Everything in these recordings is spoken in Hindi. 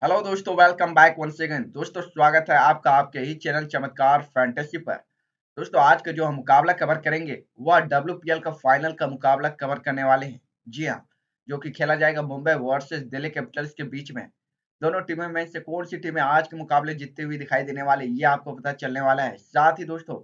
हेलो दोस्तों, वेलकम बैक वंस अगेन। दोस्तों स्वागत है आपका आपके ही चैनल चमत्कार फैंटेसी पर। दोस्तों आज का जो हम मुकाबला कवर करेंगे वह डब्ल्यूपीएल का फाइनल का मुकाबला कवर करने वाले हैं। जी हाँ, जो कि खेला जाएगा मुंबई वर्सेस दिल्ली कैपिटल्स के बीच में। दोनों टीमों में से कौन सी टीमें आज के मुकाबले जीतते हुए दिखाई देने वाले, ये आपको पता चलने वाला है। साथ ही दोस्तों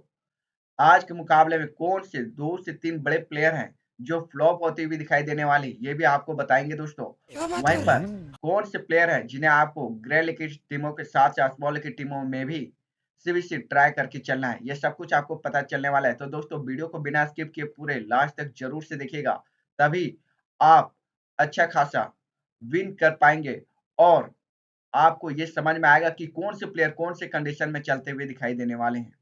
आज के मुकाबले में कौन से 2 से 3 बड़े प्लेयर हैं जो फ्लॉप होते हुए दिखाई देने वाले, ये भी आपको बताएँगे दोस्तों। क्या बात वहीं कर रहे पर हैं? कौन से प्लेयर हैं जिन्हें आपको ग्रे लिखी टीमों के साथ स्मॉल लिखी टीमों में भी सीबीसी ट्राई करके चलना है, ये सब कुछ आपको पता चलने वाला है। तो दोस्तों वीडियो को बिना स्किप किए पूरे लास्ट तक ज़रूर से देखिएगा, तभी आप अच्छा खासा विन कर पाएँगे और आपको ये समझ में आएगा कि कौन से प्लेयर कौन से कंडीशन में चलते हुए दिखाई देने वाले हैं।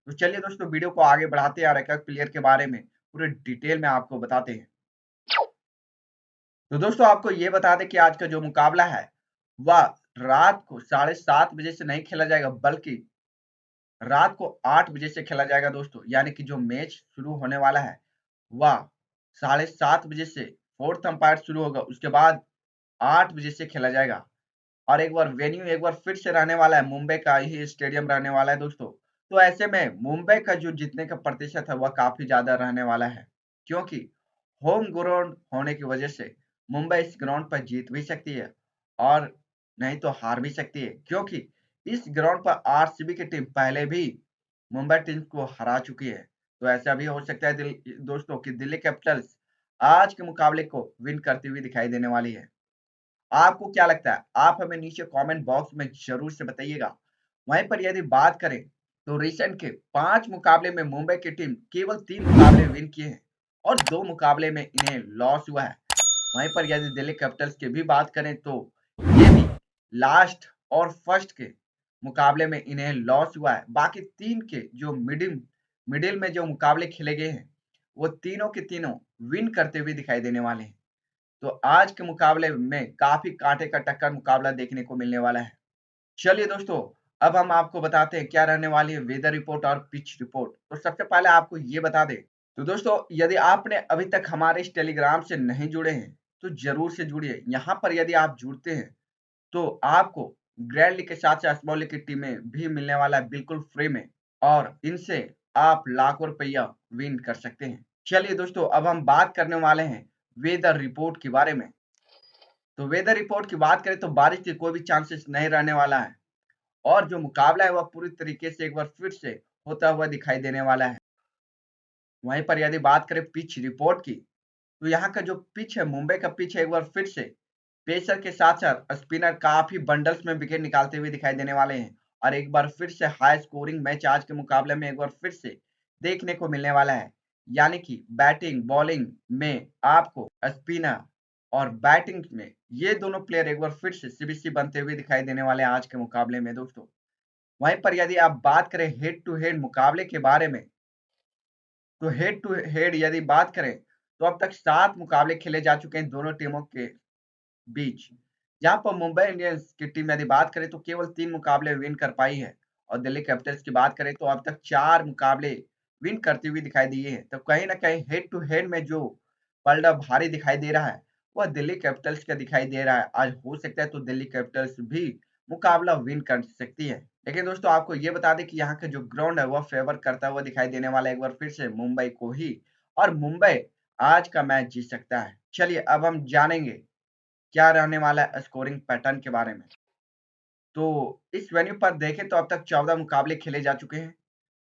तो चलिए दोस्तों वीडियो को आगे बढ़ाते हैं और एक-एक प्लेयर के बारे में पूरे डिटेल में आपको बताते हैं। तो दोस्तों आपको ये बता दें कि आज का जो मुकाबला है, वह रात को 7:30 बजे से नहीं खेला जाएगा, बल्कि रात को 8 बजे से खेला जाएगा दोस्तों। यानी कि जो मैच शुरू होने वाला है, वह 7:30 बजे से फोर्थ अंपायर शुरू होगा, उसके बाद 8 बजे से खेला जाएगा। और एक बार वेन्यू एक बार फिर से रहने वाला है, मुंबई का ही स्टेडियम रहने वाला है दोस्तों। तो ऐसे में मुंबई का जो जीतने का प्रतिशत है वह काफ़ी ज़्यादा रहने वाला है, क्योंकि होम ग्राउंड होने की वजह से मुंबई इस ग्राउंड पर जीत भी सकती है और नहीं तो हार भी सकती है, क्योंकि इस ग्राउंड पर आरसीबी की टीम पहले भी मुंबई टीम को हरा चुकी है। तो ऐसा भी हो सकता है दोस्तों कि दिल्ली कैपिटल्स आज के मुकाबले को विन करती हुई दिखाई देने वाली है। आपको क्या लगता है? आप हमें नीचे कमेंट बॉक्स में ज़रूर से बताइएगा। वहीं पर यदि बात करें, तो रिसेंट के 5 मुकाबले में मुंबई की टीम केवल 3 मुकाबले विन किए हैं और 2 मुकाबले में इन्हें लॉस हुआ है। वहीं पर यदि दिल्ली कैपिटल्स की भी बात करें, तो ये भी लास्ट और फर्स्ट के मुकाबले में इन्हें लॉस हुआ है। बाकी 3 के जो मिडिल मिडिल में जो मुकाबले खेले गए हैं, वो तीनों के तीनों विन करते हुए दिखाई देने वाले हैं। तो आज के मुकाबले में काफ़ी कांटे का टक्कर मुकाबला देखने को मिलने वाला है। चलिए दोस्तों, अब हम आपको बताते हैं क्या रहने वाली है वेदर रिपोर्ट और पिच रिपोर्ट। तो सबसे पहले आपको ये बता दें, तो दोस्तों यदि आपने अभी तक हमारे इस टेलीग्राम से नहीं जुड़े हैं, तो ज़रूर से जुड़िए। यहाँ पर यदि आप जुड़ते हैं, तो आपको ग्रैंड लीग के साथ-साथ स्मॉल लीग की टीमें भी मिलने वाला है बिल्कुल फ्री में और इनसे आप लाखों रुपया विन कर सकते हैं। चलिए दोस्तों, अब हम बात करने वाले हैं वेदर रिपोर्ट के बारे में। तो वेदर रिपोर्ट की बात करें तो बारिश के कोई भी चांसेस नहीं रहने वाला है और जो मुकाबला है वह पूरी तरीके से एक बार फिर से होता हुआ दिखाई देने वाला है। वहीं पर यदि बात करें पिच रिपोर्ट की, तो यहाँ का जो पिच है, मुंबई का पिच है, एक बार फिर से पेसर के साथ-साथ स्पिनर काफ़ी बंडल्स में विकेट निकालते हुए दिखाई देने वाले हैं और एक बार फिर से हाई स्कोरिंग मैच आज के मुकाबले में एक बार फिर से देखने को मिलने वाला है। यानी कि बैटिंग, बॉलिंग में आपको स्पिनर और बैटिंग में ये दोनों प्लेयर एक बार फिर से सीबीसी बनते हुए दिखाई देने वाले हैं आज के मुकाबले में दोस्तों। वहीं पर यदि आप बात करें हेड टू हेड मुकाबले के बारे में, तो हेड टू हेड यदि बात करें, तो अब तक 7 मुकाबले खेले जा चुके हैं दोनों टीमों के बीच। जहाँ पर मुंबई इंडियंस की टीम यदि बात करें तो केवल 3 मुकाबले विन कर पाई है और दिल्ली कैपिटल्स की बात करें तो अब तक 4 मुकाबले विन करती हुई दिखाई दी है। तो कहीं न कहीं हेड टू हेड में जो पलड़ा भारी दिखाई दे रहा है, वह दिल्ली कैपिटल्स का दिखाई दे रहा है। आज हो सकता है तो दिल्ली कैपिटल्स भी मुकाबला विन कर सकती है। लेकिन दोस्तों आपको ये बता दें कि यहाँ का जो ग्राउंड है वह फ़ेवर करता हुआ दिखाई देने वाला है एक बार फिर से मुंबई को ही और मुंबई आज का मैच जीत सकता है। चलिए अब हम जानेंगे क्या रहने वाला है स्कोरिंग पैटर्न के बारे में। तो इस वेन्यू पर देखें तो अब तक 14 मुकाबले खेले जा चुके हैं,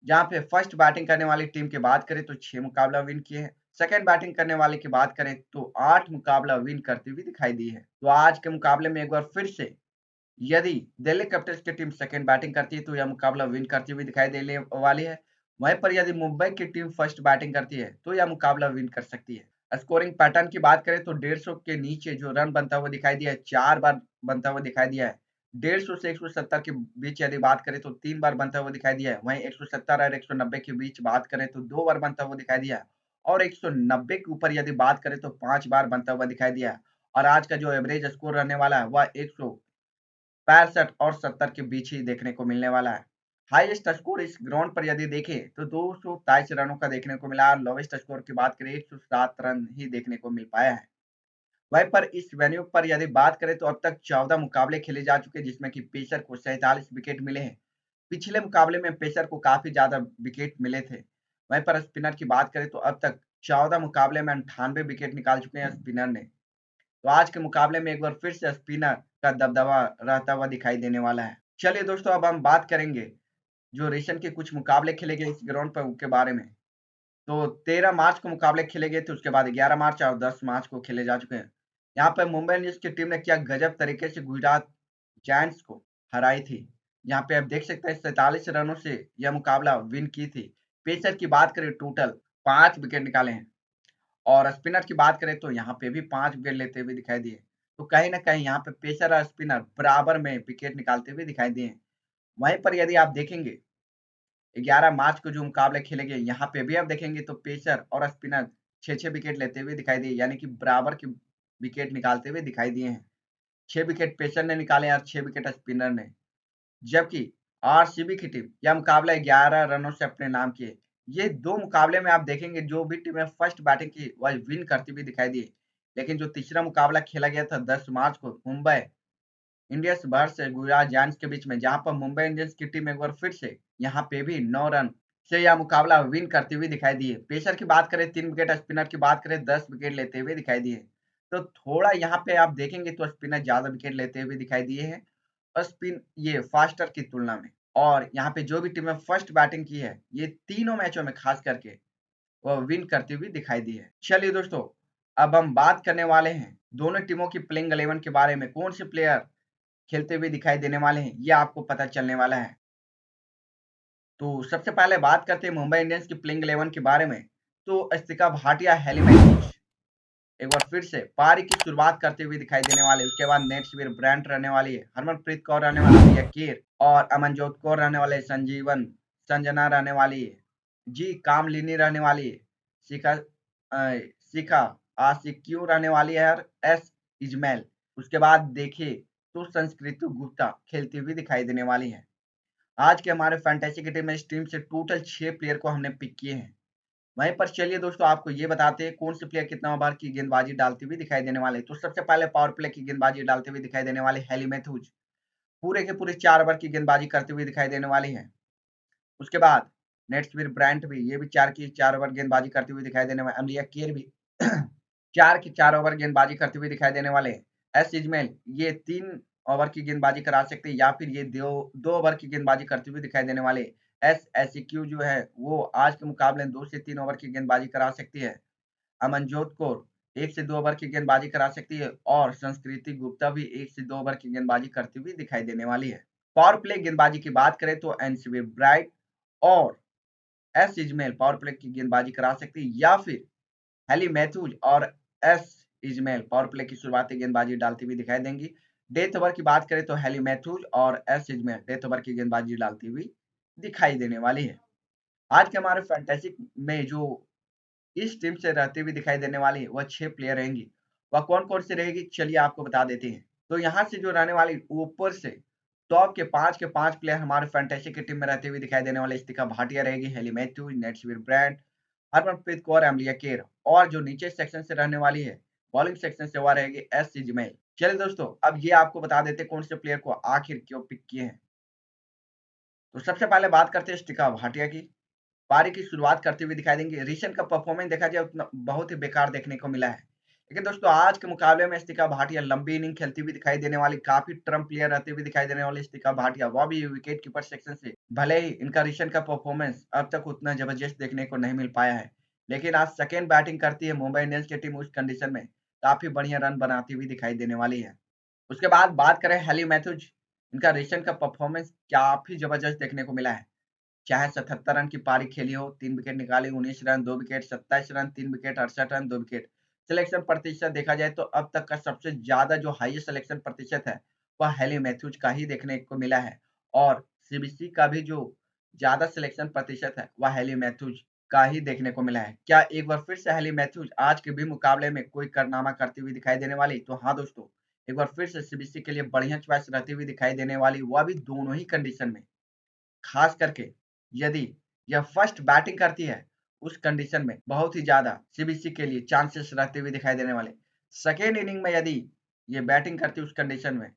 जहाँ पे फर्स्ट बैटिंग करने वाली टीम की बात करें तो 6 मुकाबला विन किए हैं। सेकंड बैटिंग करने वाले की बात करें तो 8 मुकाबला विन करती हुई दिखाई दी है। तो आज के मुकाबले में एक बार फिर से यदि दिल्ली कैपिटल्स की टीम सेकंड बैटिंग करती है तो यह मुकाबला विन करती हुई दिखाई देने वाली है। वहीं पर यदि मुंबई की टीम फर्स्ट बैटिंग करती है तो यह मुकाबला विन कर सकती है। स्कोरिंग पैटर्न की बात करें तो 150 के नीचे जो रन बनता हुआ दिखाई दिया है, 4 बार बनता हुआ दिखाई दिया है। 150 से 170 के बीच यदि बात करें तो 3 बार बनता हुआ दिखाई दिया है। वहीं 170 और 190 के बीच बात करें तो 2 बार बनता हुआ दिखाई दिया है और 190 के ऊपर यदि बात करें तो 5 बार बनता हुआ दिखाई दिया है। और आज का जो एवरेज स्कोर रहने वाला है वह 165 और 70 के बीच ही देखने को मिलने वाला है। हाईएस्ट स्कोर इस ग्राउंड पर यदि देखें तो 223 रनों का देखने को मिला और लोवेस्ट स्कोर की बात करें 107 रन ही देखने को मिल पाया है। वहीं पर इस वेन्यू पर यदि बात करें तो अब तक 14 मुकाबले खेले जा चुके हैं, जिसमें कि पेसर को 47 विकेट मिले हैं। पिछले मुकाबले में पेसर को काफ़ी ज़्यादा विकेट मिले थे। वहीं पर स्पिनर की बात करें तो अब तक 14 मुकाबले में 98 विकेट निकाल चुके हैं स्पिनर ने। तो आज के मुकाबले में एक बार फिर से स्पिनर का दबदबा रहता हुआ दिखाई देने वाला है। चलिए दोस्तों, अब हम बात करेंगे जो रिसेंट के कुछ मुकाबले खेले गए इस ग्राउंड पर के बारे में। तो 13 मार्च को मुकाबले खेले गए थे, उसके बाद 11 मार्च और 10 मार्च को खेले जा चुके हैं। यहाँ पे मुंबई इंडियंस की टीम ने क्या गजब तरीके से गुजरात जायंट्स को हराई थी। यहाँ पे आप देख सकते हैं 47 रनों से यह मुकाबला विन की थी। पेसर की बात करें टोटल 5 विकेट निकाले हैं और स्पिनर की बात करें तो यहाँ पे भी 5 विकेट लेते हुए दिखाई दिए। तो कहीं न कहीं यहाँ पे पेसर और स्पिनर बराबर में विकेट निकालते हुए दिखाई दिए। वहीं पर यदि आप देखेंगे 11 मार्च को जो मुकाबले खेले गए, यहाँ पे भी आप देखेंगे तो पेसर और स्पिनर 6-6 विकेट लेते हुए दिखाई दिए, यानी कि बराबर के विकेट निकालते हुए दिखाई दिए हैं। 6 विकेट पेसर ने निकाले और 6 विकेट स्पिनर ने। जबकि आरसीबी की टीम यह मुकाबला 11 रनों से अपने नाम किए। ये 2 मुकाबले में आप देखेंगे जो भी टीमें फर्स्ट बैटिंग की वह विन करती हुई दिखाई दी। लेकिन जो तीसरा मुकाबला खेला गया था 10 मार्च को Mumbai Indians versus Gujarat giants के बीच में, जहां पर मुंबई इंडियंस की टीम एक बार फिर से यहां पे भी 9 रन से यह मुकाबला विन करती हुई दिखाई दी है। पेसर की बात करें 3 विकेट, स्पिनर की बात करें 10 विकेट लेते हुए दिखाई दिए। तो थोड़ा यहाँ पे आप देखेंगे तो स्पिनर ज्यादा विकेट लेते हुए दिखाई दिए हैं स्पिन ये फास्टर की तुलना में। और यहाँ पे जो भी टीमें फर्स्ट बैटिंग की है, ये तीनों मैचों में खास करके वह विन करती हुई दिखाई दी है। चलिए दोस्तों, अब हम बात करने वाले हैं दोनों टीमों की प्लेइंग 11 के बारे में। कौन से प्लेयर खेलते हुए दिखाई देने वाले हैं, ये आपको पता चलने वाला है। तो सबसे पहले बात करते हैं मुंबई इंडियंस की प्लेइंग 11 के बारे में। तो अस्तिका भाटिया, हेली मैथ्यूज एक बार फिर से पारी की शुरुआत करते हुए दिखाई देने वाले। उसके बाद नेट्सवीर ब्रांट रहने वाली है, हरमनप्रीत कौर रहने वाली है, केर और अमनजोत कौर रहने वाले, संजीवन संजना रहने वाली है, जी कामलिनी रहने वाली है, शिखा शिखा आशिक्यू रहने वाली है और एस इजमैल। उसके बाद देखिए तो संस्कृति गुप्ता खेलती हुई दिखाई देने वाली है। आज के हमारे फैंटेसी की टीम में इस टीम से टोटल 6 प्लेयर को हमने पिक किए हैं। वहीं पर चलिए दोस्तों, आपको ये बताते हैं कौन से प्लेयर कितना ओवर की गेंदबाजी डालते हुए दिखाई देने वाले। तो सबसे पहले पावर प्ले की गेंदबाजी डालते हुए दिखाई देने वाले हेली मैथ्यूज, पूरे के पूरे 4 ओवर की गेंदबाजी करते हुए दिखाई देने वाली है। उसके बाद नेट्सवीर ब्रांट भी, ये भी 4 की 4 ओवर गेंदबाजी करते हुए दिखाई देने वाले। अमलिया केर भी 4 की 4 ओवर गेंदबाजी करते हुए दिखाई देने वाले। एस इजमेल ये 3 ओवर की गेंदबाजी करा सकते हैं या फिर ये 2 ओवर की गेंदबाजी करते हुए दिखाई देने वाले। एस एसक्यू जो है वो आज के मुकाबले 2 से 3 ओवर की गेंदबाजी करा सकती है। अमनजोत कौर 1 से 2 ओवर की गेंदबाजी करा सकती है और संस्कृति गुप्ता भी 1 से 2 ओवर की गेंदबाजी करती हुई दिखाई देने वाली है। पावर प्ले गेंदबाजी की बात करें तो एनसीबी ब्राइट और एस इजमेल पावर प्ले की गेंदबाजी करा सकती है या फिर हेली मैथ्यूज और एस इजमेल पावर प्ले की शुरुआती गेंदबाजी डालती हुई दिखाई देंगी। डेथ ओवर की बात करें तो हेली मैथ्यूज और एस इजमेल डेथ ओवर की गेंदबाजी डालती हुई दिखाई देने वाली है। आज के हमारे फैंटेसी में जो इस टीम से रहते हुए दिखाई देने वाली वह 6 प्लेयर रहेंगी। वह कौन-कौन सी रहेगी चलिए आपको बता देते हैं। तो यहाँ से जो रहने वाली ऊपर से टॉप के 5 प्लेयर हमारे फैंटेसी की टीम में रहते हुए दिखाई देने वाले। स्तिका भाटिया रहेगी, Hayley Matthews, Nat Sciver Brunt, Harmanpreet Kaur, Amelia Kerr और जो नीचे सेक्शन से रहने वाली है बॉलिंग सेक्शन से वह रहेगी एस इजमेल। चलिए दोस्तों, अब ये आपको बता देते हैं कौन से प्लेयर को आखिर क्यों पिक किए हैं। तो सबसे पहले बात करते हैं स्टिका भाटिया की। पारी की शुरुआत करते हुए दिखाई देंगे। ऋषभ का परफॉर्मेंस देखा जाए उतना बहुत ही बेकार देखने को मिला है। लेकिन दोस्तों आज के मुकाबले में स्टिका भाटिया लंबी इनिंग खेलती हुई दिखाई देने वाली, काफी ट्रम्प प्लेयर रहते हुए दिखाई देने वाली स्टिका भाटिया, वह भी विकेट कीपर सेक्शन से। भले ही इनका ऋषभ का परफॉर्मेंस अब तक उतना जबरदस्त देखने को नहीं मिल पाया है, लेकिन आज सेकेंड बैटिंग करती है मुंबई इंडियंस की टीम उस कंडीशन में काफी बढ़िया रन बनाती हुई दिखाई देने वाली है। उसके बाद बात करें हेली मैथ्यूज, इनका ऋषभ का परफॉर्मेंस काफी जबरदस्त देखने को मिला है। चाहे 77 रन की पारी खेली हो, 3 विकेट निकाली, 19 run, 2 wicket, 27 run, 3 wicket, 68 run, 2 wicket. Selection प्रतिशत देखा जाए तो अब तक का सबसे ज़्यादा जो हाईएस्ट सिलेक्शन प्रतिशत है, वह हेली मैथ्यूज का ही देखने को मिला है और सीबीसी का भी जो ज़्यादा सिलेक्शन प्रतिशत है, वह हेली मैथ्यूज का ही देखने को मिला है। क्या एक बार फिर से हेली मैथ्यूज आज के भी मुकाबले में कोई कारनामा करती हुई दिखाई देने वाली? तो हाँ दोस्तों, एक बार फिर से सीबीसी के लिए बढ़िया चॉइस रहती हुई दिखाई देने वाली, वह भी दोनों ही कंडीशन में। खास करके यदि यह फर्स्ट बैटिंग करती है, उस कंडीशन में बहुत ही ज़्यादा सीबीसी के लिए चांसेस रहते हुए दिखाई देने वाले। सेकेंड इनिंग में यदि ये बैटिंग करती उस कंडीशन में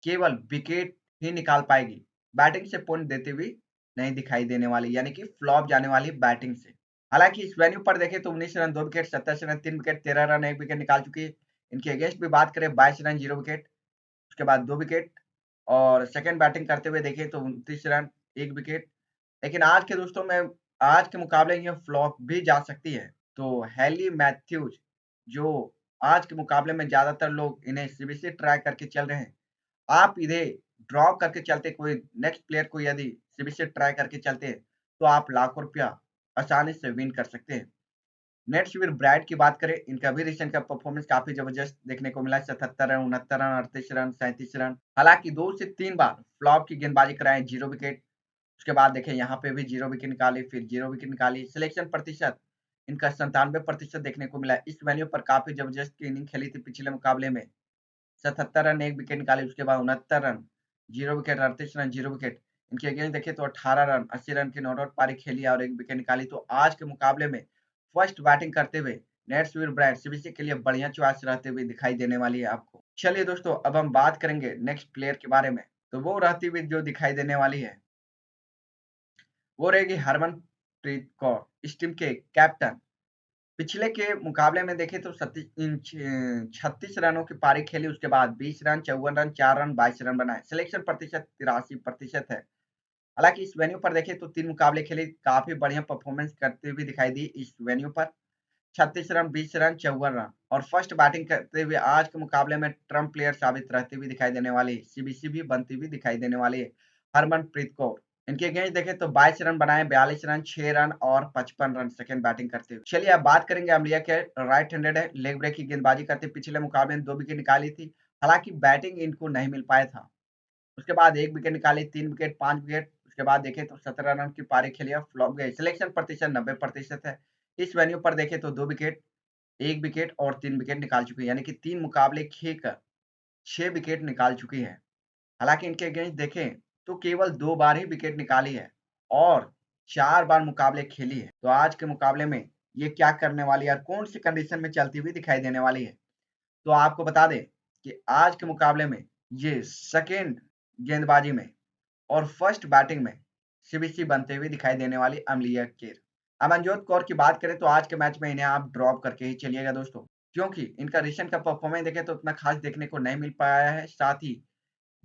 केवल विकेट ही निकाल पाएगी, बैटिंग से पॉइंट देती हुई नहीं दिखाई देने वाली, यानी कि फ्लॉप जाने वाली बैटिंग से। हालांकि इस वेन्यू पर देखें तो 19 run 2 wicket, 27 run 3 wicket, 13 run 1 wicket निकाल चुकी है। इनके अगेंस्ट भी बात करें 22 रन 0 विकेट, उसके बाद 2 विकेट, और सेकंड बैटिंग करते हुए देखें तो 29 रन 1 विकेट। लेकिन आज के दोस्तों में आज के मुकाबले ये फ्लॉप भी जा सकती है। तो हैली मैथ्यूज जो आज के मुकाबले में ज्यादातर लोग इन्हें सीबीसी ट्राई करके चल रहे हैं, आप इन्हें ड्रॉप करके चलते, कोई नेक्स्ट प्लेयर को यदि सीबीसी ट्राई करके चलते हैं तो आप लाखों रुपया आसानी से विन कर सकते हैं। नेट्सविल ब्राइट की बात करें, इनका भी रिसेंट का परफॉर्मेंस काफी जबरदस्त देखने को मिला। 77 रन, 69 रन, 38 रन, 37 रन। हालांकि 2 से 3 बार फ्लॉप की गेंदबाजी कराएं, 0 विकेट। उसके बाद देखें यहाँ पे भी 0 विकेट निकाली, फिर 0 विकेट निकाली। सिलेक्शन प्रतिशत इनका 97% देखने को मिला। इस वैल्यू पर काफी जबरदस्त इनिंग खेली थी पिछले मुकाबले में। 77 रन 1 विकेट निकाली, उसके बाद 69 रन 0 विकेट, 38 रन 0 विकेट। इनके अगेंस्ट देखें तो 18 रन 80 रन की नॉट आउट पारी खेली और 1 विकेट निकाली। तो आज के मुकाबले में फर्स्ट बैटिंग करते हुए नेट्सविल ब्राइट सीबीसी के लिए बढ़िया चॉइस रहते हुए दिखाई देने वाली है आपको। चलिए दोस्तों, अब हम बात करेंगे नेक्स्ट प्लेयर के बारे में। तो वो रहती हुई जो दिखाई देने वाली है, वो रहेगी हरमनप्रीत कौर, इस टीम के कैप्टन। पिछले के मुकाबले में देखें तो 36 रनों की पारी खेली, उसके बाद 20 रन 54 रन 4 रन 22 रन बनाए। सिलेक्शन प्रतिशत 83% है। हालांकि इस वेन्यू पर देखें तो 3 मुकाबले खेले, काफी बढ़िया परफॉर्मेंस करते हुए दिखाई दी इस वेन्यू पर। 36 रन 20 रन 54 रन, और फर्स्ट बैटिंग करते हुए आज के मुकाबले में ट्रम्प प्लेयर साबित रहते हुए दिखाई देने वाली, सीबीसी भी बनती हुई दिखाई देने वाली है हरमनप्रीत कौर। इनके अगेंस्ट देखें तो 22 रन बनाए, 42 रन 6 रन और 55 रन सेकंड बैटिंग करते हुए। चलिए अब बात करेंगे अमलिया के। राइट हैंडेड है, लेग ब्रेक की गेंदबाजी करते, पिछले मुकाबले में 2 विकेट निकाली थी। हालांकि बैटिंग इनको नहीं मिल पाया था। उसके बाद 1 विकेट निकाली, 3 विकेट, 5 विकेट। उसके बाद देखें तो 17 रन की पारी खेली और फ्लॉप गए। सिलेक्शन प्रतिशत 90% है। इस वेन्यू पर देखें तो 2 विकेट, 1 विकेट और 3 विकेट निकाल चुकी है, यानी कि 3 मुकाबले खेलकर 6 विकेट निकाल चुकी है। हालांकि इनके अगेंस्ट देखें तो केवल 2 बार ही विकेट निकाली है और 4 बार मुकाबले खेली है। तो आज के मुकाबले में ये क्या करने वाली है और कौन सी कंडीशन में चलती हुई दिखाई देने वाली है? तो आपको बता दें कि आज के मुकाबले में ये सेकेंड गेंदबाजी में और फर्स्ट बैटिंग में सीबीसी बनते हुए दिखाई देने वाली अमलिया केर। अमनजोत कौर की बात करें तो आज के मैच में इन्हें आप ड्रॉप करके ही चलिएगा दोस्तों, क्योंकि इनका रिसेंट का परफॉर्मेंस देखें तो उतना खास देखने को नहीं मिल पाया है। साथ ही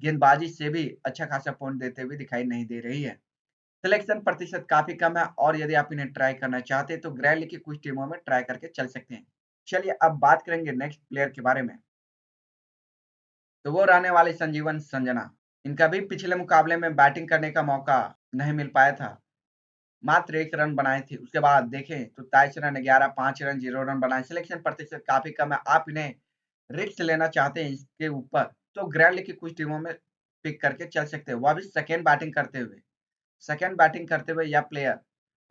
गेंदबाजी से भी अच्छा खासा पॉइंट देते हुए दिखाई नहीं दे रही है। सिलेक्शन प्रतिशत काफी कम है, और यदि आप इन्हें ट्राई करना चाहते हैं तो ग्रैंड लीग की कुछ टीमों में ट्राई करके चल सकते हैं। चलिए अब बात करेंगे नेक्स्ट प्लेयर के बारे में। तो वो रहने वाले संजीवन संजना। इनका भी पिछले मुकाबले में बैटिंग करने का मौका नहीं मिल पाया था, मात्र 1 रन बनाए थे। उसके बाद देखें तो 23 रन 11 5 रन 0 रन बनाए। सिलेक्शन प्रतिशत काफी कम है, आप इन्हें रिस्क लेना चाहते हैं इसके ऊपर तो ग्रैंड लीग की कुछ टीमों में पिक करके चल सकते हैं, वह भी सेकेंड बैटिंग करते हुए। सेकेंड बैटिंग करते हुए यह प्लेयर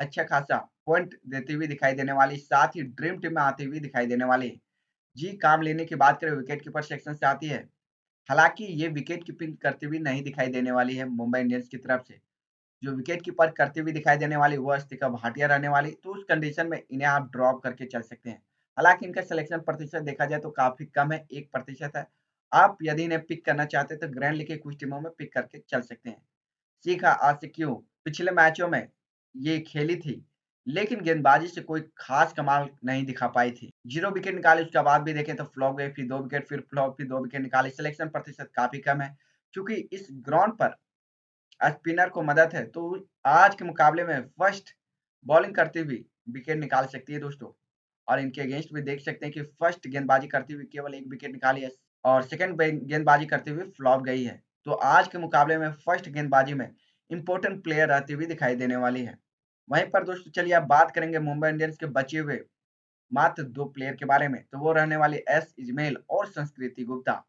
अच्छा खासा पॉइंट देती हुई दिखाई देने वाली, साथ ही ड्रीम टीम में आती हुई दिखाई देने वाली। जी काम लेने की बात करें, विकेट कीपर सेक्शन से आती है। हालांकि ये विकेट कीपिंग करती हुई नहीं दिखाई देने वाली है मुंबई इंडियंस की तरफ से। जो विकेट कीपर करती हुई दिखाई देने वाली वो अस्तिका भाटिया रहने वाली, तो उस कंडीशन में इन्हें आप ड्रॉप करके चल सकते हैं। हालांकि इनका सिलेक्शन प्रतिशत देखा जाए तो काफी कम है, 1% है। आप यदि इन्हें पिक करना चाहते हैं तो ग्रैंड लीग के कुछ टीमों में पिक करके चल सकते हैं। सीखा आसिक्यू पिछले मैचों में ये खेली थी, लेकिन गेंदबाजी से कोई खास कमाल नहीं दिखा पाई थी। 0 विकेट निकाली, उसके बाद भी देखें तो फ्लॉप गए, फिर 2 विकेट, फिर फ्लॉप, फिर 2 विकेट निकाले। सिलेक्शन प्रतिशत काफी कम है, क्योंकि इस ग्राउंड पर स्पिनर को मदद है, तो आज के मुकाबले में फर्स्ट बॉलिंग करते हुए विकेट निकाल सकती है दोस्तों। और इनके अगेंस्ट भी देख सकते हैं कि फर्स्ट गेंदबाजी करते हुए केवल 1 विकेट निकाली है और सेकंड गेंदबाजी करते हुए फ्लॉप गई है। तो आज के मुकाबले में फर्स्ट गेंदबाजी में इंपॉर्टेंट प्लेयर रहती हुई दिखाई देने वाली है। वहीं पर दोस्तों चलिए अब बात करेंगे मुंबई इंडियंस के बचे हुए मात्र 2 प्लेयर के बारे में, तो वो रहने वाले एस इजमेल और संस्कृति गुप्ता।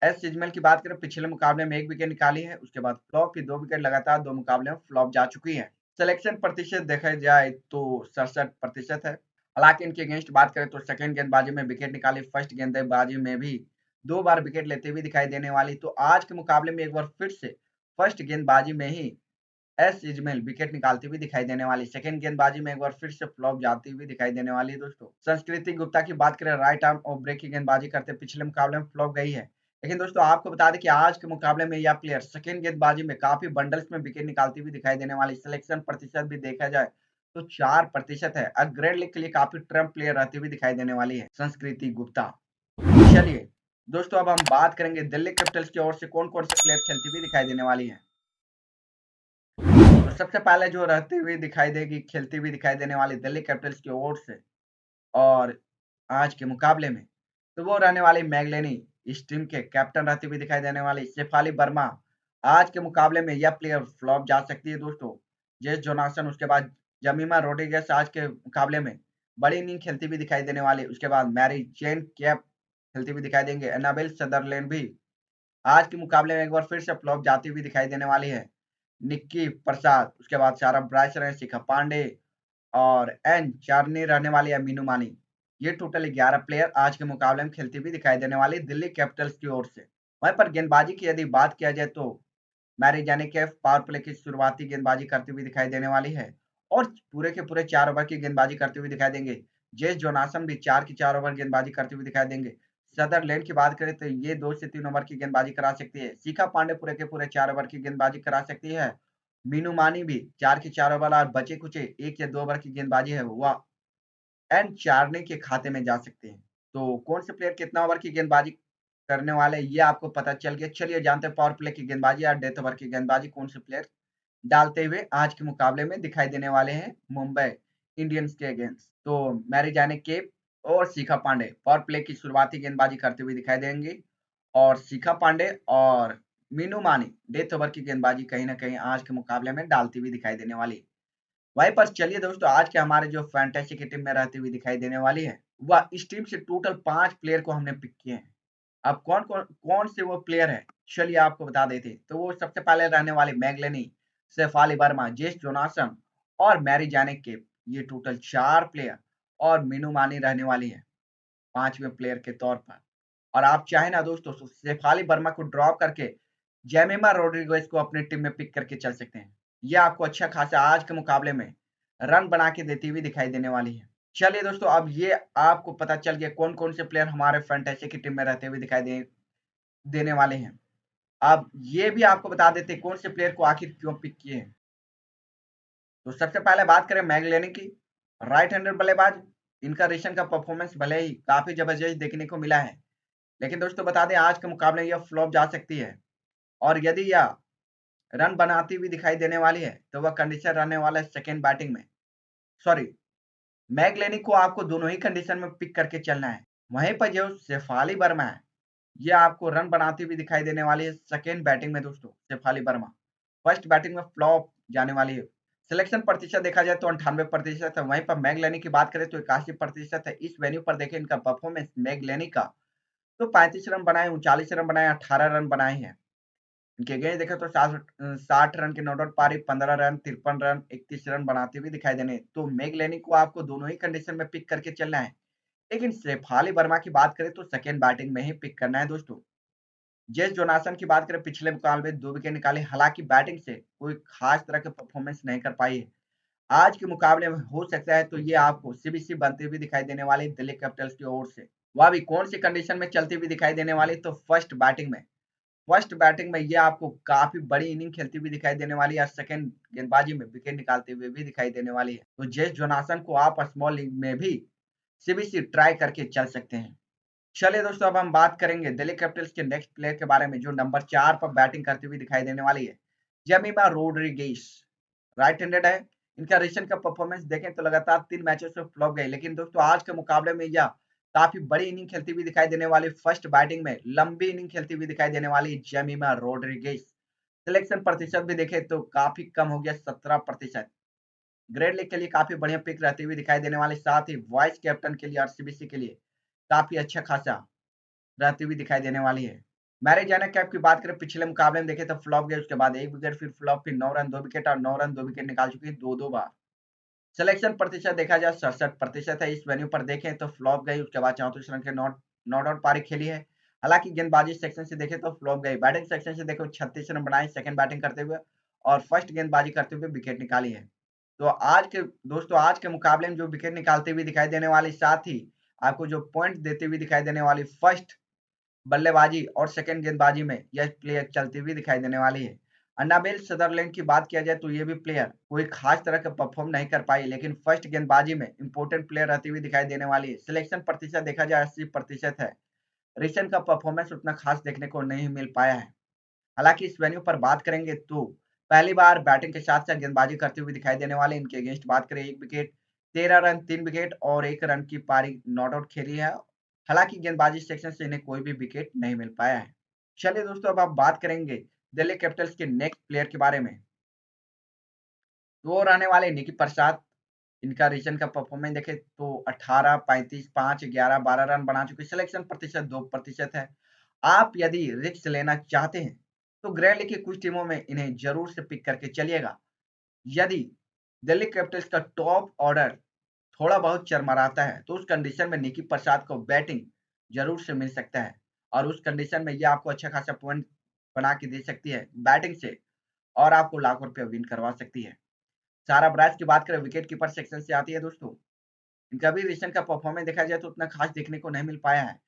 एस इजमेल की बात करें, पिछले मुकाबले में 1 विकेट निकाली है, उसके बाद फ्लॉप, फिर 2 विकेट, लगातार 2 मुकाबले में फ्लॉप जा चुकी है। सिलेक्शन प्रतिशत देखा जाए तो 67% है। हालांकि इनके अगेंस्ट बात करें तो सेकंड गेंदबाजी में विकेट निकाली, फर्स्ट गेंदबाजी में भी 2 बार विकेट लेते हुए दिखाई देने वाली। तो आज के मुकाबले में एक बार फिर से फर्स्ट गेंदबाजी में ही एस इजमेल विकेट निकालती हुई दिखाई देने वाली। सेकंड गेंदबाजी में एक बार फिर से फ्लॉप जाती हुई दिखाई देने वाली है दोस्तों। संस्कृति गुप्ता की बात करें, राइट आर्म और ब्रेक की गेंदबाजी करते पिछले मुकाबले में फ्लॉप गई है। लेकिन दोस्तों आपको बता दें कि आज के मुकाबले में यह प्लेयर सेकंड गेंदबाजी में काफी बंडल्स में विकेट निकालती हुई दिखाई देने वाली। सिलेक्शन प्रतिशत भी देखा जाए तो 4% है। ग्रेड लीग के लिए काफी ट्रम्प प्लेयर रहती हुई दिखाई देने वाली है संस्कृति गुप्ता। चलिए दोस्तों अब हम बात करेंगे दिल्ली कैपिटल्स की ओर से कौन कौन से प्लेयर खेलती हुई दिखाई देने वाली है। तो सबसे पहले जो रहती हुई दिखाई देगी, खेलती हुई दिखाई देने वाली दिल्ली कैपिटल्स की ओर से और आज के मुकाबले में, तो वो रहने वाली मैगलेनी। इस टीम के कैप्टन रहती हुई दिखाई देने वाली शेफाली वर्मा। आज के मुकाबले में यह प्लेयर फ्लॉप जा सकती है दोस्तों। जेस जोनासन, उसके बाद जमीमा रोड्रिगेज आज के मुकाबले में बड़ी इनिंग खेलती हुई दिखाई देने वाली। उसके बाद मैरी जेन कैप खेलती हुई दिखाई देंगे। एनाबेल सदरलैंड भी आज के मुकाबले में एक बार फिर से फ्लॉप जाती हुई दिखाई देने वाली है। निक्की प्रसाद, उसके बाद सारा ब्राइसन, शिखा पांडे और एन चार्नी रहने वाली है मीनू मानी। ये टोटल 11 प्लेयर आज के मुकाबले में खेलती हुई दिखाई देने वाली दिल्ली कैपिटल्स की ओर से। वहीं पर गेंदबाजी की यदि बात किया जाए तो मैरी जानेकेफ पावर प्ले की शुरुआती गेंदबाजी करती हुई दिखाई देने वाली है और पूरे के पूरे 4 ओवर की गेंदबाजी करते हुए दिखाई देंगे। जेस जोनासन भी 4 के 4 ओवर गेंदबाजी करते हुए दिखाई देंगे। सदरलैंड की बात करें तो ये 2 से 3 ओवर की गेंदबाजी करा सकती है। शिखा पांडे पूरे के पूरे 4 ओवर की गेंदबाजी करा सकती है। मीनू मानी भी 4 के 4 ओवर और बचे कुचे 1 या 2 ओवर की गेंदबाजी है वह एंड चार्नी के खाते में जा सकते हैं। तो कौन से प्लेयर कितना ओवर की गेंदबाजी करने वाले हैं, ये आपको पता चल गया। चलिए जानते हैं पावर प्ले की गेंदबाजी या डेथ ओवर की गेंदबाजी कौन से प्लेयर डालते हुए आज के मुकाबले में दिखाई देने वाले हैं मुंबई इंडियंस के अगेंस्ट। तो मैरी जाने केप और शिखा पांडे पावर प्ले की शुरुआती गेंदबाजी करते हुए दिखाई देंगे और शिखा पांडे और मीनू मानी डेथ ओवर की गेंदबाजी कहीं ना कहीं आज के मुकाबले में डालती हुई दिखाई देने वाली। वहीं पर चलिए दोस्तों आज के हमारे जो फैंटेसी की टीम में रहती हुई दिखाई देने वाली है, वह इस टीम से टोटल 5 प्लेयर को हमने पिक किए हैं। अब कौन से वो प्लेयर है, चलिए आपको बता देते। तो वो सबसे पहले रहने वाले मैगलेनी, शेफाली वर्मा, जेस जोनासन और मैरी जाने के, ये टोटल 4 प्लेयर और मीनू मानी रहने वाली है 5वें प्लेयर के तौर पर। और आप चाहे ना दोस्तों तो शेफाली वर्मा को ड्रॉप करके जेमिमा रोड्रिगेज को अपनी टीम में पिक करके चल सकते हैं। ये आपको अच्छा खासा आज के मुकाबले में रन बना के देती हुई दिखाई देने वाली है। चलिए दोस्तों अब ये आपको पता चल गया कौन कौन से प्लेयर हमारे फैंटेसी की टीम में रहते हुए दिखाई देने वाले हैं। अब ये भी आपको बता देते कौन से प्लेयर को आखिर क्यों पिक किए हैं। तो सबसे पहले बात करें मैगलेनी की, राइट हैंडेड बल्लेबाज। इनका रीसेंट का परफॉर्मेंस भले ही काफी जबरदस्त देखने को मिला है, लेकिन दोस्तों बता दें आज के मुकाबले यह फ्लॉप जा सकती है। और यदि यह रन बनाती हुई दिखाई देने वाली है तो वह कंडीशन रहने वाला है सेकेंड बैटिंग में। सॉरी, मैगलेनी को आपको दोनों ही कंडीशन में पिक करके चलना है। वहीं पर जो शेफाली वर्मा है, ये आपको रन बनाती हुई दिखाई देने वाली है सेकेंड बैटिंग में दोस्तों। शेफाली वर्मा फर्स्ट बैटिंग में फ्लॉप जाने वाली है। सिलेक्शन प्रतिशत देखा जाए तो 98% है। वहीं पर मैगलेनी की बात करें तो 81% है। इस वेन्यू पर देखें इनका परफॉर्मेंस मैगलेनी का, तो 35 रन बनाए, 39 रन बनाए, 18 रन बनाए हैं। इनके अगेंस्ट देखें तो 60 रन की नॉट आउट पारी, 15 रन, 53 रन, 31 रन बनाते हुए दिखाई देने। तो मैगलेनी को आपको दोनों ही कंडीशन में पिक करके चलना है। लेकिन शेफाली वर्मा की बात करें तो सेकेंड बैटिंग में ही पिक करना है दोस्तों। जेस जोनासन की बात करें, पिछले मुकाबले में 2 विकेट निकाले, हालांकि बैटिंग से कोई खास तरह के परफॉर्मेंस नहीं कर पाई है। आज के मुकाबले में हो सकता है तो ये आपको सीबीसी बनते हुए दिखाई देने वाली दिल्ली कैपिटल्स की ओर से। वह भी कौन सी कंडीशन में चलती हुई दिखाई देने वाली, तो फर्स्ट बैटिंग में ये आपको काफी बड़ी इनिंग खेलती हुई दिखाई देने वाली है और सेकंड गेंदबाजी में विकेट निकालते हुए भी दिखाई देने वाली है। तो जेस जोनासन को आप स्मॉल लीग में भी सीबीसी ट्राई करके चल सकते हैं। चलिए दोस्तों अब हम बात करेंगे दिल्ली कैपिटल्स के नेक्स्ट प्लेयर के बारे में जो नंबर 4 पर बैटिंग करती हुई दिखाई देने वाली है, जेमिमा रोड्रिगेज। राइट हैंडेड है। इनका रिसेंट का परफॉर्मेंस देखें तो लगातार 3 मैचों से फ्लॉप गए, लेकिन दोस्तों आज के मुकाबले में यह काफी बड़ी इनिंग खेलती हुई दिखाई देने वाली। फर्स्ट बैटिंग में लंबी इनिंग खेलती हुई दिखाई देने वाली जेमिमा रोड्रिगेज। सिलेक्शन प्रतिशत भी देखें तो काफी कम हो गया, 17%। ग्रेड लीग के लिए काफी बढ़िया पिक रहती हुई दिखाई देने वाली, साथ ही वाइस कैप्टन के लिए और सीबीसी के लिए काफी अच्छा खासा रहती हुई दिखाई देने वाली है। मैरिजाना कैप की बात करें, पिछले मुकाबले में देखें तो फ्लॉप गए, उसके बाद 1 विकेट, फिर फ्लॉप, फिर 9 रन 2 विकेट और 9 रन 2 विकेट निकाल चुकी है 2-2 बार। सिलेक्शन प्रतिशत देखा जाए 67% है। इस वेन्यू पर देखें तो फ्लॉप गई, उसके बाद 34 रन के नॉट नॉट आउट पारी खेली है। हालांकि गेंदबाजी सेक्शन से देखें तो फ्लॉप गई, बैटिंग सेक्शन से देखो 36 रन बनाए सेकंड बैटिंग करते हुए और फर्स्ट गेंदबाजी करते हुए विकेट निकाली है। तो आज के मुकाबले में जो विकेट निकालते हुए दिखाई देने वाली, साथ ही आपको जो पॉइंट देते हुए दिखाई देने वाली फर्स्ट बल्लेबाजी और सेकंड गेंदबाजी में यह प्लेयर चलती हुई दिखाई देने वाली है। अन्नाबेल सदरलैंड की बात किया जाए तो ये भी प्लेयर कोई खास तरह का परफॉर्म नहीं कर पाई, लेकिन फर्स्ट गेंदबाजी में इंपॉर्टेंट प्लेयर रहती हुई दिखाई देने वाली है। सिलेक्शन प्रतिशत देखा जाए 80% है। रिशन का परफॉर्मेंस उतना खास देखने को नहीं मिल पाया है। हालांकि इस वेन्यू पर बात करेंगे तो पहली बार बैटिंग के साथ साथ गेंदबाजी करते हुए दिखाई देने वाले इनके अगेंस्ट बात करें 1 विकेट, 13 रन, 3 विकेट और 1 रन की पारी नॉट आउट खेली है। हालांकि गेंदबाजी सेक्शन से इन्हें कोई भी विकेट नहीं मिल पाया है। चलिए दोस्तों, अब आप बात करेंगे दिल्ली कैपिटल्स के नेक्स्ट प्लेयर के बारे में। तो रहने वाले निकी प्रसाद, इनका रीसेंट का परफॉर्मेंस देखें तो 18, 35, 5, 11, 12 रन बना चुके। सिलेक्शन प्रतिशत 2% है। आप यदि रिस्क लेना चाहते हैं तो ग्रैंड लीग की कुछ टीमों में इन्हें जरूर से पिक करके चलिएगा। यदि दिल्ली कैपिटल्स का टॉप ऑर्डर थोड़ा बहुत चरमराता है तो उस कंडीशन में निकी प्रसाद को बैटिंग जरूर से मिल सकता है, और उस कंडीशन में ये आपको अच्छा खासा पॉइंट बना के दे सकती है बैटिंग से, और आपको लाखों रुपया विन करवा सकती है। सारा ब्राज की बात करें विकेट कीपर सेक्शन से आती है दोस्तों। इनका भी रिसेंट का परफॉर्मेंस देखा जाए तो उतना खास देखने को नहीं मिल पाया है।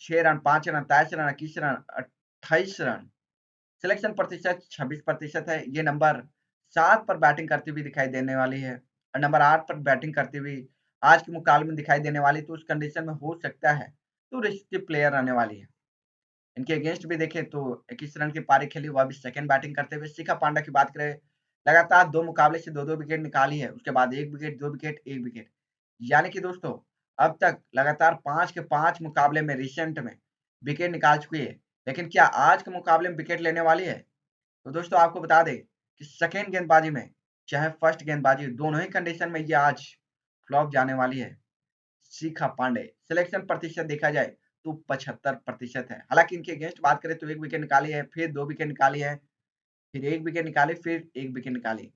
6 run, 5 run, 23 run, 21 run, 28 run. Selection प्रतिशत 26% है। ये नंबर 7 पर बैटिंग करती हुई दिखाई देने वाली है, और नंबर 8 पर बैटिंग करती हुई आज के मुकाबले में दिखाई देने वाली, तो उस कंडीशन में हो सकता है तो रिस्की प्लेयर रहने वाली है। इनके अगेंस्ट भी देखें तो 21 रन की पारी खेली, वह भी सेकंड बैटिंग करते हुए। शिखा पांडा की बात करें, लगातार 2 मुकाबले से 2-2 विकेट निकाली है, उसके बाद 1 विकेट, 2 विकेट, 1 विकेट। यानी कि दोस्तों अब तक लगातार 5 के 5 मुकाबले में रिसेंट में विकेट निकाल चुकी है। लेकिन क्या आज के मुकाबले में विकेट लेने वाली है? तो दोस्तों आपको बता दें कि सेकंड गेंदबाजी में चाहे फर्स्ट गेंदबाजी, दोनों ही कंडीशन में ये आज फ्लॉप जाने वाली है। शिखा पांडे, सिलेक्शन प्रतिशत देखा जाए तो 75% है। हालांकि इनके अगेंस्ट बात करें तो 1 विकेट निकाली है, फिर 2 विकेट निकाली है, फिर 1 विकेट निकाली, फिर 1 विकेट निकाली।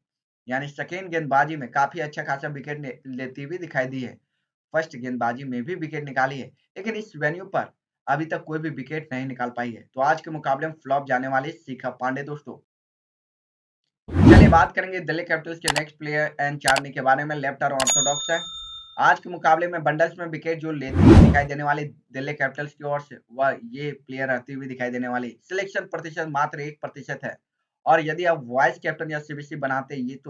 यानी सेकंड गेंदबाजी में काफी अच्छा खासा विकेट लेती हुई दिखाई दी है। फर्स्ट गेंदबाजी में भी विकेट निकाली है, लेकिन इस वेन्यू पर अभी तक कोई भी विकेट नहीं निकाल पाई है। तो आज के मुकाबले में फ्लॉप जाने वाली शिखा पांडे दोस्तों। चलिए बात करेंगे दिल्ली कैपिटल्स के नेक्स्ट प्लेयर एन चार्नी के बारे में। लेफ्ट आर्म ऑर्थोडॉक्स है। आज के मुकाबले में बंडल्स में विकेट जो लेती हुई दिखाई देने वाली दिल्ली कैपिटल्स की ओर से, वह ये प्लेयर रहती हुई दिखाई देने वाली। सिलेक्शन प्रतिशत मात्र 1% है, और यदि आप वाइस कैप्टन या सीबीसी बनाते ये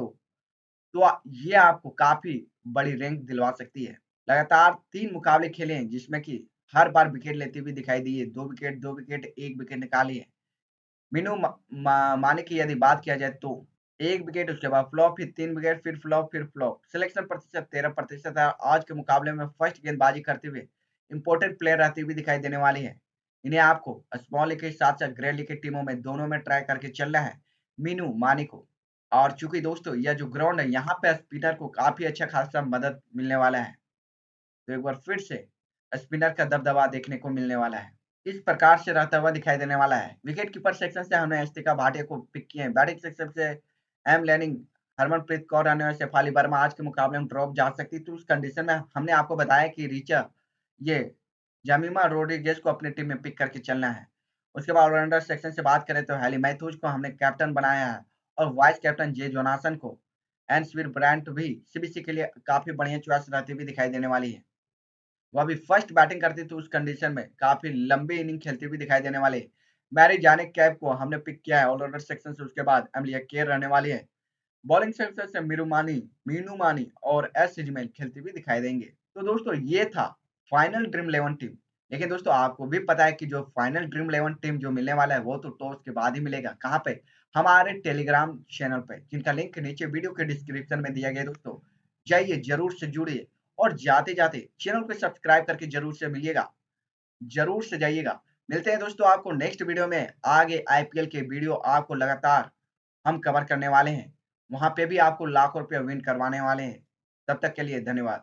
ये आपको काफी बड़ी रैंक दिलवा सकती है। लगातार 3 मुकाबले खेले हैं जिसमें कि हर बार विकेट लेती हुई दिखाई दी है। 2 विकेट, 2 विकेट, 1 विकेट निकाली है। मीनू माने की यदि बात किया जाए तो 1 विकेट, उसके बाद फ्लॉप, फिर 3 विकेट, फिर फ्लॉप, फिर फ्लॉप। सिलेक्शन प्रतिशत 13% है। आज के मुकाबले में फर्स्ट गेंदबाजी करते हुए इंपॉर्टेंट प्लेयर रहती हुई दिखाई देने वाली है। इन्हें आपको स्मॉल लीग के साथ साथ ग्रैंड लीग की टीमों में दोनों में ट्राई करके चलना है, मीनू मानी को। और चूंकि दोस्तों यह जो ग्राउंड है यहाँ पे स्पिनर को काफी अच्छा खासा मदद मिलने वाला है, तो एक बार फिर से स्पिनर का दबदबा देखने को मिलने वाला है। इस प्रकार से रहता हुआ दिखाई देने वाला है। विकेट कीपर सेक्शन से हमने अस्तिका भाटिया को पिक किए हैं। बैटिंग सेक्शन से एम लैनिंग, हरमनप्रीत कौर रहने वाले शेफाली वर्मा आज के मुकाबले में ड्रॉप जा सकती, तो उस कंडीशन में हमने आपको बताया कि रिचा ये जमीमा रोड्रिगेज को अपनी टीम में पिक करके चलना है। उसके बाद ऑलराउंडर सेक्शन से बात करें तो हैली मैथ्यूज को हमने कैप्टन बनाया है, और वाइस कैप्टन जे जोनासन को। एंड स्वीर ब्रांट भी सीबीसी के लिए काफी बढ़िया चॉइस रहती हुई दिखाई देने वाली है। वह भी फर्स्ट बैटिंग करती थी, उस कंडीशन में काफी लंबी इनिंग खेलती हुई दिखाई देने वाले मैरी जाने कैप को हमने पिक किया है ऑलराउंडर सेक्शन से। उसके बाद एमलिया केयर रहने वाली है। बॉलिंग सेक्शन से मीनू मानी और एस इजमेल खेलती हुई दिखाई देंगे। तो दोस्तों ये था फाइनल ड्रीम 11 टीम। लेकिन दोस्तों आपको भी पता है कि जो फाइनल ड्रीम 11 टीम जो मिलने वाला है वो तो टॉस के बाद ही मिलेगा। कहाँ पे? हमारे टेलीग्राम चैनल पे, जिनका लिंक नीचे वीडियो के डिस्क्रिप्शन में दिया गया है। दोस्तों जाइए, जरूर से जुड़िए, और जाते जाते चैनल को सब्सक्राइब करके जरूर से मिलिएगा, जरूर से जाइएगा। मिलते हैं दोस्तों आपको नेक्स्ट वीडियो में। आगे आईपीएल के वीडियो आपको लगातार हम कवर करने वाले हैं, वहां पे भी आपको लाखों रुपए विन करवाने वाले हैं। तब तक के लिए धन्यवाद।